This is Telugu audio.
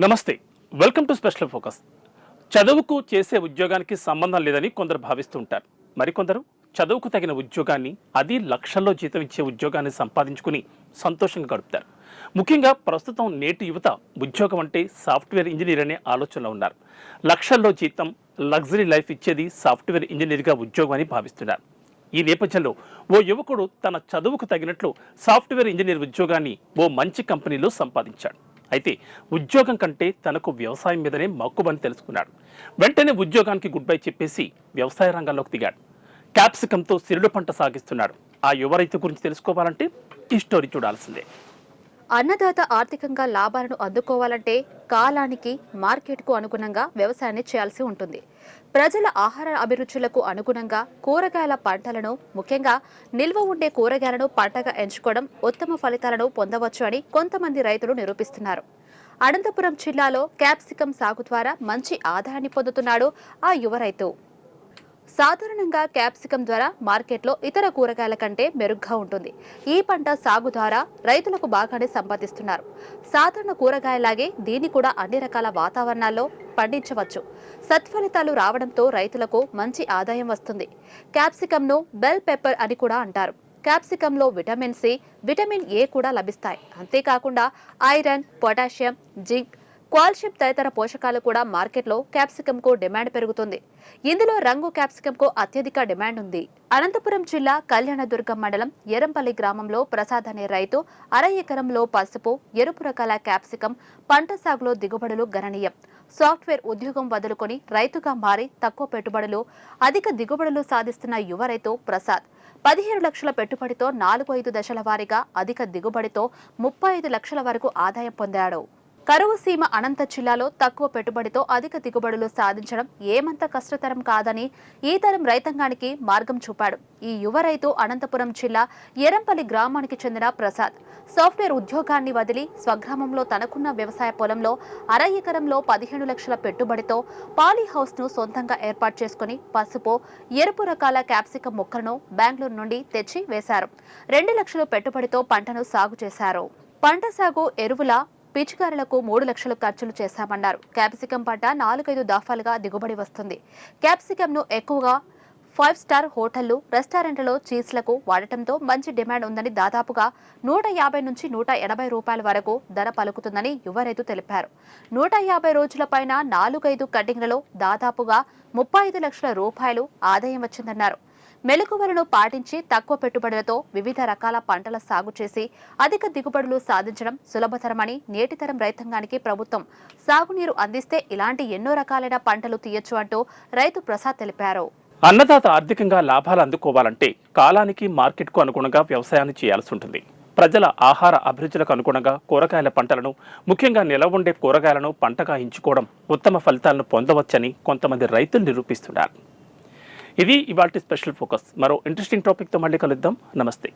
నమస్తే, వెల్కమ్ టు స్పెషల్ ఫోకస్. చదువుకు చేసే ఉద్యోగానికి సంబంధం లేదని కొందరు భావిస్తూ ఉంటారు. మరికొందరు చదువుకు తగిన ఉద్యోగాన్ని, అది లక్షల్లో జీతం ఇచ్చే ఉద్యోగాన్ని సంపాదించుకుని సంతోషంగా గడుపుతారు. ముఖ్యంగా ప్రస్తుతం నేటి యువత ఉద్యోగం అంటే సాఫ్ట్వేర్ ఇంజనీర్ అనే ఆలోచనలో ఉన్నారు. లక్షల్లో జీతం, లగ్జరీ లైఫ్ ఇచ్చేది సాఫ్ట్వేర్ ఇంజనీర్గా ఉద్యోగం అని భావిస్తున్నారు. ఈ నేపథ్యంలో ఓ యువకుడు తన చదువుకు తగినట్లు సాఫ్ట్వేర్ ఇంజనీర్ ఉద్యోగాన్ని ఓ మంచి కంపెనీలో సంపాదించాడు. అయితే ఉద్యోగం కంటే తనకు వ్యవసాయం మీదనే మక్కువని తెలుసుకున్నాడు. వెంటనే ఉద్యోగానికి గుడ్ బై చెప్పేసి వ్యవసాయ రంగంలోకి దిగాడు. క్యాప్సికంతో సిరుడు పంట సాగిస్తున్నాడు. ఆ యువ రైతు గురించి తెలుసుకోవాలంటే ఈ స్టోరీ చూడాల్సిందే. అన్నదాత ఆర్థికంగా లాభాలను అందుకోవాలంటే కాలానికి, మార్కెట్కు అనుగుణంగా వ్యవసాయాన్ని చేయాల్సి ఉంటుంది. ప్రజల ఆహార అభిరుచులకు అనుగుణంగా కూరగాయల పంటలను, ముఖ్యంగా నిల్వ ఉండే కూరగాయలను పంటగా ఎంచుకోవడం ఉత్తమ ఫలితాలను పొందవచ్చు అని కొంతమంది రైతులు నిరూపిస్తున్నారు. అనంతపురం జిల్లాలో క్యాప్సికం సాగు ద్వారా మంచి ఆదాయాన్ని పొందుతున్నాడు ఆ యువ రైతు. సాధారణంగా క్యాప్సికం ద్వారా మార్కెట్లో ఇతర కూరగాయల కంటే మెరుగ్గా ఉంటుంది. ఈ పంట సాగు ద్వారా రైతులకు బాగానే సంపాదిస్తున్నారు. సాధారణ కూరగాయలాగే దీన్ని కూడా అన్ని రకాల వాతావరణాల్లో పండించవచ్చు. సత్ఫలితాలు రావడంతో రైతులకు మంచి ఆదాయం వస్తుంది. క్యాప్సికంను బెల్ పెప్పర్ అని కూడా అంటారు. క్యాప్సికంలో విటమిన్ సి, విటమిన్ ఏ కూడా లభిస్తాయి. అంతేకాకుండా ఐరన్, పొటాషియం, జింక్, కాల్షియం తదితర పోషకాలు కూడా మార్కెట్లో క్యాప్సికంకు డిమాండ్ పెరుగుతుంది. ఇందులో రంగు క్యాప్సికంకు అత్యధిక డిమాండ్ ఉంది. అనంతపురం జిల్లా కళ్యాణదుర్గం మండలం ఎరంపల్లి గ్రామంలో ప్రసాద్ అనే రైతు అర ఎకరంలో పసుపు, ఎరుపు రకాల క్యాప్సికం పంట సాగులో దిగుబడులు గణనీయం. సాఫ్ట్వేర్ ఉద్యోగం వదులుకొని రైతుగా మారి తక్కువ పెట్టుబడులు, అధిక దిగుబడులు సాధిస్తున్న యువ రైతు ప్రసాద్ 15 లక్షల పెట్టుబడితో 4-5 దశల వారీగా అధిక దిగుబడితో 35 లక్షల వరకు ఆదాయం పొందాడు. కరువు సీమ అనంత జిల్లాలో తక్కువ పెట్టుబడితో అధిక దిగుబడులు సాధించడం ఏమంత కష్టతరం కాదని ఈ తరం రైతాంగానికి మార్గం చూపాడు. ఈ యువ రైతు అనంతపురం జిల్లా ఎరంపల్లి గ్రామానికి చెందిన ప్రసాద్. సాఫ్ట్వేర్ ఉద్యోగాన్ని వదిలి స్వగ్రామంలో తనకున్న వ్యవసాయ పొలంలో అర ఎకరంలో 15 లక్షల పెట్టుబడితో పాలీ హౌస్ ను సొంతంగా ఏర్పాటు చేసుకుని పసుపు, ఎరుపు రకాల క్యాప్సికం మొక్కలను బెంగళూరు నుండి తెచ్చి వేశారు. 2 లక్షల పెట్టుబడితో పంటను సాగు చేశారు. పంట సాగు, ఎరువుల పిచికారులకు 3 లక్షలు ఖర్చులు చేశామన్నారు. క్యాప్సికం పంట 4-5 దఫాలుగా దిగుబడి వస్తుంది. క్యాప్సికంను ఎక్కువగా 5 స్టార్ హోటళ్లు, రెస్టారెంట్లలో చీజ్లకు వాడటంతో మంచి డిమాండ్ ఉందని, దాదాపుగా 150 నుంచి 180 రూపాయల వరకు ధర పలుకుతుందని యువ రైతు తెలిపారు. 150 రోజుల పైన 4-5 కటింగ్లలో దాదాపుగా 35 లక్షల రూపాయలు ఆదాయం వచ్చిందన్నారు. మెలకువలను పాటించి తక్కువ పెట్టుబడులతో వివిధ రకాల పంటల సాగు చేసి అధిక దిగుబడులు సాధించడం సులభతరమని, నేటితరం రైతాంగానికి ప్రభుత్వం సాగునీరు అందిస్తే ఇలాంటి ఎన్నో రకాలైన పంటలు తీయొచ్చు అంటూ రైతు ప్రసాద్ తెలిపారు. అన్నదాత ఆర్థికంగా లాభాలు అందుకోవాలంటే కాలానికి, మార్కెట్కు అనుగుణంగా వ్యవసాయాన్ని చేయాల్సి ఉంటుంది. ప్రజల ఆహార అభిరుచులకు అనుగుణంగా కూరగాయల పంటలను, ముఖ్యంగా నిలవ ఉండే కూరగాయలను పంటగా ఎంచుకోవడం ఉత్తమ ఫలితాలను పొందవచ్చని కొంతమంది రైతులు నిరూపిస్తున్నారు. ఇది ఇవాల్టి స్పెషల్ ఫోకస్. మరో ఇంట్రెస్టింగ్ టాపిక్తో మళ్ళీ కలుద్దాం. నమస్తే.